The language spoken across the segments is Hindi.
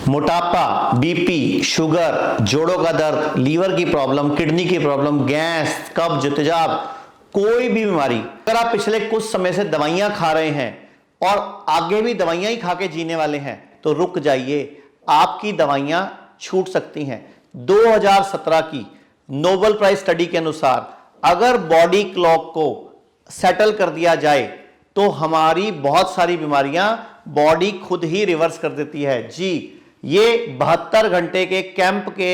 मोटापा, बीपी, शुगर, जोड़ों का दर्द, लीवर की प्रॉब्लम, किडनी की प्रॉब्लम, गैस, कब्ज, तेजाब, कोई भी बीमारी, अगर आप पिछले कुछ समय से दवाइयां खा रहे हैं और आगे भी दवाइयां ही खा के जीने वाले हैं तो रुक जाइए, आपकी दवाइयां छूट सकती हैं। 2017 की नोबेल प्राइज स्टडी के अनुसार अगर बॉडी क्लॉक को सेटल कर दिया जाए तो हमारी बहुत सारी बीमारियां बॉडी खुद ही रिवर्स कर देती है। जी, ये 72 घंटे के कैंप के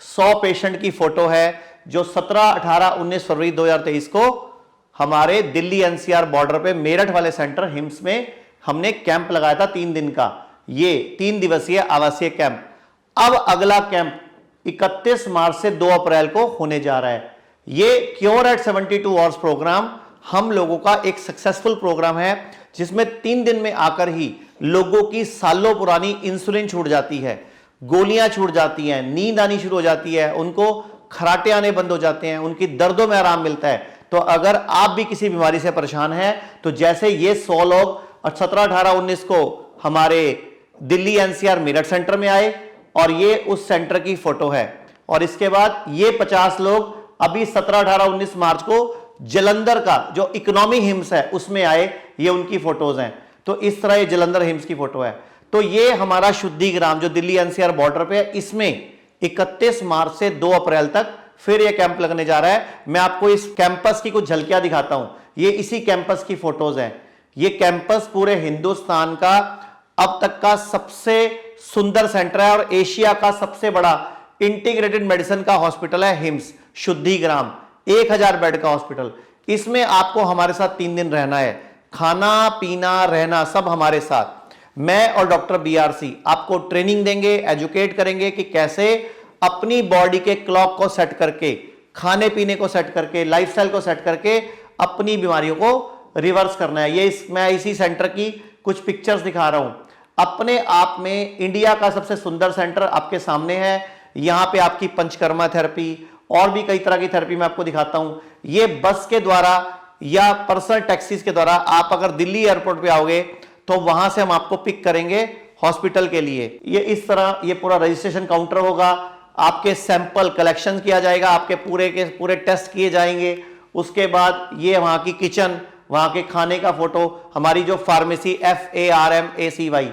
100 पेशेंट की फोटो है जो 17, 18, 19 फरवरी 2023 को हमारे दिल्ली एनसीआर बॉर्डर पे मेरठ वाले सेंटर हिम्स में हमने कैंप लगाया था 3 दिन का। ये 3 दिवसीय आवासीय कैंप। अब अगला कैंप 31 मार्च से 2 अप्रैल को होने जा रहा है। ये क्योर एट 72 आवर्स प्रोग्राम हम लोगों का एक सक्सेसफुल प्रोग्राम है जिसमें 3 दिन में आकर ही लोगों की सालों पुरानी इंसुलिन छूट जाती है, गोलियां छूट जाती हैं, नींद आनी शुरू हो जाती है, उनको खराटे आने बंद हो जाते हैं, उनकी दर्दों में आराम मिलता है। तो अगर आप भी किसी बीमारी से परेशान हैं तो जैसे ये 100 लोग 17, 18, 19 को हमारे दिल्ली एनसीआर मेरठ सेंटर में आए और ये उस सेंटर की फोटो है, और इसके बाद ये 50 लोग अभी 17, 18, 19 मार्च को जलंधर का जो इकोनॉमी हिम्स है उसमें आए, ये उनकी फोटोज हैं। तो इस तरह ये जलंधर हिम्स की फोटो है। तो ये हमारा शुद्धिग्राम जो दिल्ली एनसीआर बॉर्डर पे है, इसमें 31 मार्च से 2 अप्रैल तक फिर ये कैंप लगने जा रहा है। मैं आपको इस कैंपस की कुछ झलकियां दिखाता हूं। ये इसी कैंपस की फोटोज हैं। ये कैंपस पूरे हिंदुस्तान का अब तक का सबसे सुंदर सेंटर है और एशिया का सबसे बड़ा इंटीग्रेटेड मेडिसिन का हॉस्पिटल है हिम्स शुद्धिग्राम, 1000 बेड का हॉस्पिटल। इसमें आपको हमारे साथ 3 दिन रहना है, खाना पीना रहना सब हमारे साथ। मैं और डॉक्टर बीआरसी आपको ट्रेनिंग देंगे, एजुकेट करेंगे कि कैसे अपनी बॉडी के क्लॉक को सेट करके, खाने पीने को सेट करके, लाइफस्टाइल को सेट करके अपनी बीमारियों को रिवर्स करना है। मैं इसी सेंटर की कुछ पिक्चर्स दिखा रहा हूं। अपने आप में इंडिया का सबसे सुंदर सेंटर आपके सामने है। यहां पे आपकी पंचकर्मा थेरेपी और भी कई तरह की थेरेपी मैं आपको दिखाता हूं। ये बस के द्वारा या पर्सनल टैक्सीज के द्वारा आप अगर दिल्ली एयरपोर्ट पे आओगे तो वहां से हम आपको पिक करेंगे हॉस्पिटल के लिए। ये इस तरह ये पूरा रजिस्ट्रेशन काउंटर होगा, आपके सैंपल कलेक्शन किया जाएगा, आपके पूरे के पूरे टेस्ट किए जाएंगे। उसके बाद ये वहां की किचन, वहां के खाने का फोटो, हमारी जो फार्मेसी FARMACY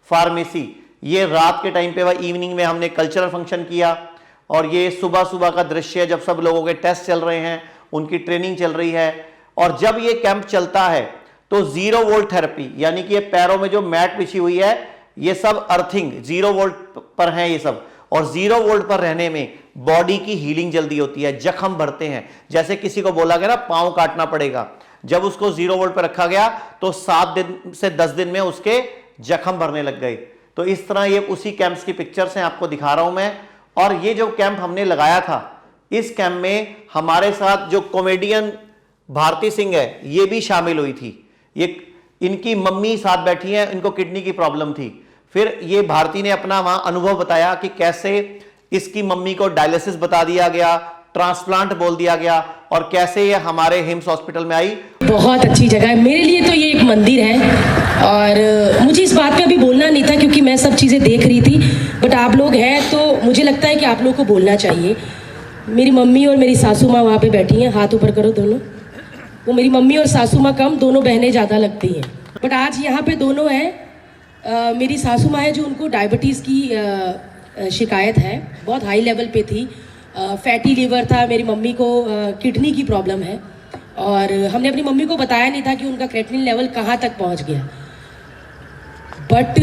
फार्मेसी, ये रात के टाइम पे वह इवनिंग में हमने कल्चरल फंक्शन किया, और ये सुबह सुबह का दृश्य है जब सब लोगों के टेस्ट चल रहे हैं, उनकी ट्रेनिंग चल रही है। और जब ये कैंप चलता है तो 0 वोल्ट थेरेपी, यानी कि ये पैरों में जो मैट बिछी हुई है ये सब अर्थिंग 0 वोल्ट पर है ये सब, और 0 वोल्ट पर रहने में बॉडी की हीलिंग जल्दी होती है, जख्म भरते हैं। जैसे किसी को बोला गया ना पांव काटना पड़ेगा, जब उसको 0 वोल्ट पर रखा गया तो 7 दिन से 10 दिन में उसके जख्म भरने लग गए। तो इस तरह ये उसी कैंप्स की पिक्चर्स हैं, आपको दिखा रहा हूं मैं। और ये जो कैंप हमने लगाया था, इस कैंप में हमारे साथ जो कॉमेडियन भारती सिंह है ये भी शामिल हुई थी। ये इनकी मम्मी साथ बैठी हैं, इनको किडनी की प्रॉब्लम थी। फिर ये भारती ने अपना वहां अनुभव बताया कि कैसे इसकी मम्मी को डायलिसिस बता दिया गया, ट्रांसप्लांट बोल दिया गया, और कैसे ये हमारे हिम्स हॉस्पिटल में आई। बहुत अच्छी जगह है मेरे लिए तो ये एक मंदिर है, और मुझे इस बात पे अभी बोलना नहीं था क्योंकि मैं सब चीज़ें देख रही थी, बट आप लोग हैं तो मुझे लगता है कि आप लोग को बोलना चाहिए। मेरी मम्मी और मेरी सासू माँ वहाँ पे बैठी हैं, हाथ ऊपर करो दोनों। वो मेरी मम्मी और सासू माँ कम, दोनों बहनें ज़्यादा लगती हैं, बट आज यहाँ पे दोनों हैं। मेरी सासू माँ है जो उनको डायबिटीज़ की शिकायत है, बहुत हाई लेवल पे थी, फैटी लीवर था। मेरी मम्मी को किडनी की प्रॉब्लम है, और हमने अपनी मम्मी को बताया नहीं था कि उनका क्रेटिनिन लेवल कहाँ तक पहुँच गया। बट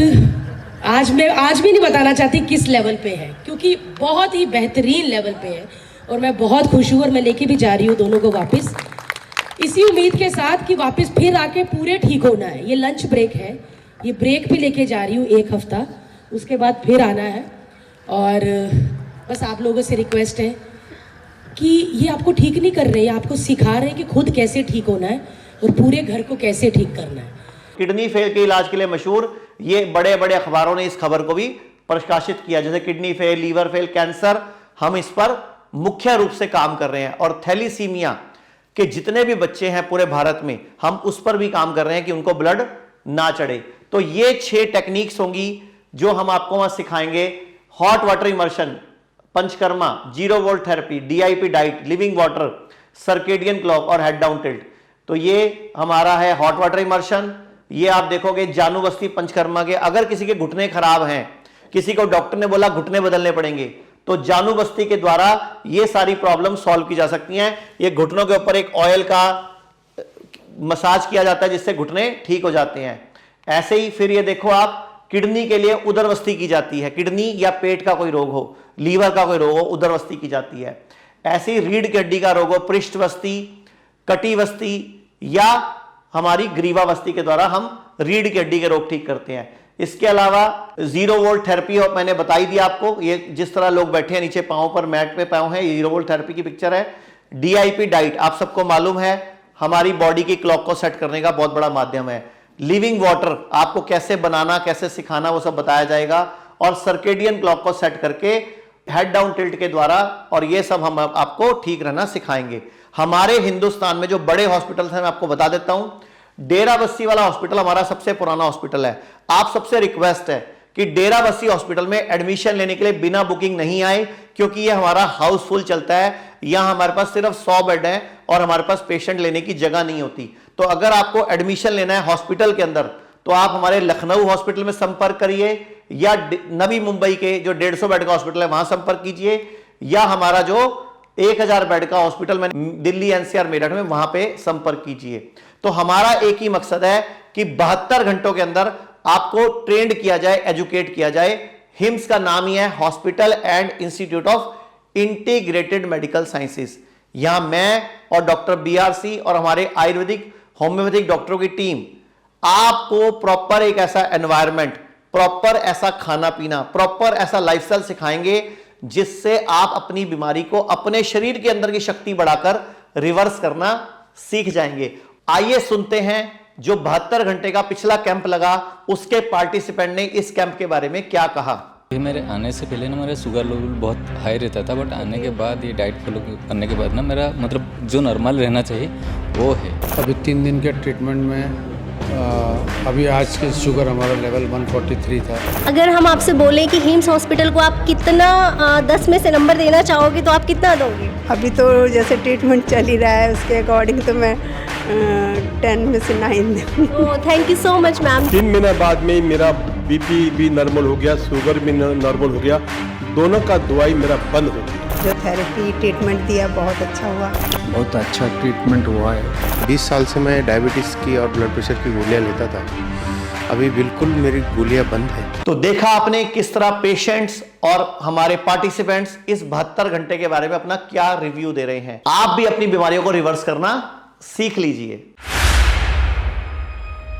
आज भी नहीं बताना चाहती किस लेवल पे है, क्योंकि बहुत ही बेहतरीन लेवल पे है, और मैं बहुत खुश हूँ, और मैं लेके भी जा रही हूँ दोनों को वापस, इसी उम्मीद के साथ कि वापस फिर आके पूरे ठीक होना है। ये लंच ब्रेक है, ये ब्रेक भी लेके जा रही हूँ 1 हफ्ता, उसके बाद फिर आना है। और बस आप लोगों से रिक्वेस्ट है कि ये आपको ठीक नहीं कर रहे हैं, आपको सिखा रहे हैं कि खुद कैसे ठीक होना है और पूरे घर को कैसे ठीक करना है। किडनी फेल के इलाज के लिए मशहूर ये बड़े बड़े अखबारों ने इस खबर को भी प्रकाशित किया, जैसे kidney fail, liver fail, cancer, हम इस पर मुख्य रूप से काम कर रहे हैं। और थैलीसीमिया के जितने भी बच्चे हैं पूरे भारत में, हम उस पर भी काम कर रहे हैं कि उनको ब्लड ना चढ़े। तो ये 6 टेक्निक्स होंगी जो हम आपको वहां सिखाएंगे, hot water immersion, panchakarma, 0 volt therapy, DIP diet, living water, circadian clock और हेड डाउन टिल्ट। तो ये हमारा है हॉट वाटर इमर्शन। ये आप देखोगे जानू बस्ती पंचकर्मा के, अगर किसी के घुटने खराब हैं, किसी को डॉक्टर ने बोला घुटने बदलने पड़ेंगे, तो जानू बस्ती के द्वारा ये सारी प्रॉब्लम सॉल्व की जा सकती हैं। ये घुटनों के ऊपर एक ऑयल का मसाज किया जाता है जिससे घुटने ठीक हो जाते हैं। ऐसे ही फिर ये देखो आप, किडनी के लिए उदरवस्ती की जाती है, किडनी या पेट का कोई रोग हो, लीवर का कोई रोग हो, उदरवस्ती की जाती है। ऐसे ही रीढ़ की हड्डी का रोग हो, पृष्ठवस्ती, कटिवस्ती या हमारी ग्रीवावस्ती के द्वारा हम रीढ़ की हड्डी के रोग ठीक करते हैं। इसके अलावा 0 वोल्ट थेरेपी मैंने बताई दी आपको, ये जिस तरह लोग बैठे हैं नीचे पांव पर, मैट पे पांव है, 0 वोल्ट थेरेपी की पिक्चर है। DIP डाइट आप सबको मालूम है, हमारी बॉडी की क्लॉक को सेट करने का बहुत बड़ा माध्यम है। लिविंग वाटर आपको कैसे बनाना, कैसे सिखाना, वो सब बताया जाएगा। और सर्केडियन क्लॉक को सेट करके हेड डाउन टिल्ट के द्वारा, और ये सब हम आपको ठीक रहना सिखाएंगे। हमारे हिंदुस्तान में जो बड़े हॉस्पिटल हैं मैं आपको बता देता हूं। डेराबस्सी वाला हॉस्पिटल हमारा सबसे पुराना हॉस्पिटल है। आप सबसे रिक्वेस्ट है कि डेराबस्सी हॉस्पिटल में एडमिशन लेने के लिए बिना बुकिंग नहीं आए, क्योंकि ये हमारा हाउसफुल चलता है। यहां हमारे पास सिर्फ 100 बेड है और हमारे पास पेशेंट लेने की जगह नहीं होती। तो अगर आपको एडमिशन लेना है हॉस्पिटल के अंदर, तो आप हमारे लखनऊ हॉस्पिटल में संपर्क करिए, या नवी मुंबई के जो 150 बेड का हॉस्पिटल है वहां संपर्क कीजिए, या हमारा जो 1000 बेड का हॉस्पिटल में दिल्ली NCR मेरठ में, वहां पे संपर्क कीजिए। तो हमारा एक ही मकसद है कि 72 घंटों के अंदर आपको ट्रेंड किया जाए, एजुकेट किया जाए। हिम्स का नाम ही है hospital and institute of integrated medical sciences. यहां मैं और डॉक्टर BRC और हमारे आयुर्वेदिक होम्योपैथिक डॉक्टरों की टीम आपको प्रॉपर एक ऐसा एनवायरनमेंट, प्रॉपर ऐसा खाना पीना, प्रॉपर ऐसा लाइफस्टाइल सिखाएंगे जिससे आप अपनी बीमारी को, अपने शरीर के अंदर की शक्ति बढ़ाकर रिवर्स करना सीख जाएंगे। आइए सुनते हैं जो 72 घंटे का पिछला कैंप लगा, उसके पार्टिसिपेंट ने इस कैंप के बारे में क्या कहा। मेरे आने से पहले ना मेरा शुगर लेवल बहुत हाई रहता था, बट आने के बाद ये डाइट फॉलो करने के बाद ना मेरा मतलब जो नॉर्मल रहना चाहिए वो है। अभी 3 दिन के ट्रीटमेंट में अभी आज के शुगर हमारा लेवल 143 था। अगर हम आपसे बोलें कि हिम्स हॉस्पिटल को आप कितना 10 में से नंबर देना चाहोगे तो आप कितना दोगे? अभी तो जैसे ट्रीटमेंट चल ही रहा है उसके अकॉर्डिंग तो मैं 10 में से 9 दूँ। Thank you so much ma'am. 3 महीने बाद में मेरा BP भी नॉर्मल हो गया, शुगर भी नॉर्मल हो गया, दोनों का दवाई मेरा बंद हो गया। जो थेरेपी ट्रीटमेंट दिया बहुत अच्छा हुआ। बहुत अच्छा ट्रीटमेंट हुआ है। 20 साल से मैं डायबिटीज़ की और ब्लड प्रेशर की गोलियां लेता था, अभी बिल्कुल मेरी गोलियां बंद है। तो देखा आपने किस तरह पेशेंट्स और हमारे पार्टिसिपेंट्स इस 72 घंटे के बारे में अपना क्या रिव्यू दे रहे हैं। आप भी अपनी बीमारियों को रिवर्स करना सीख लीजिए।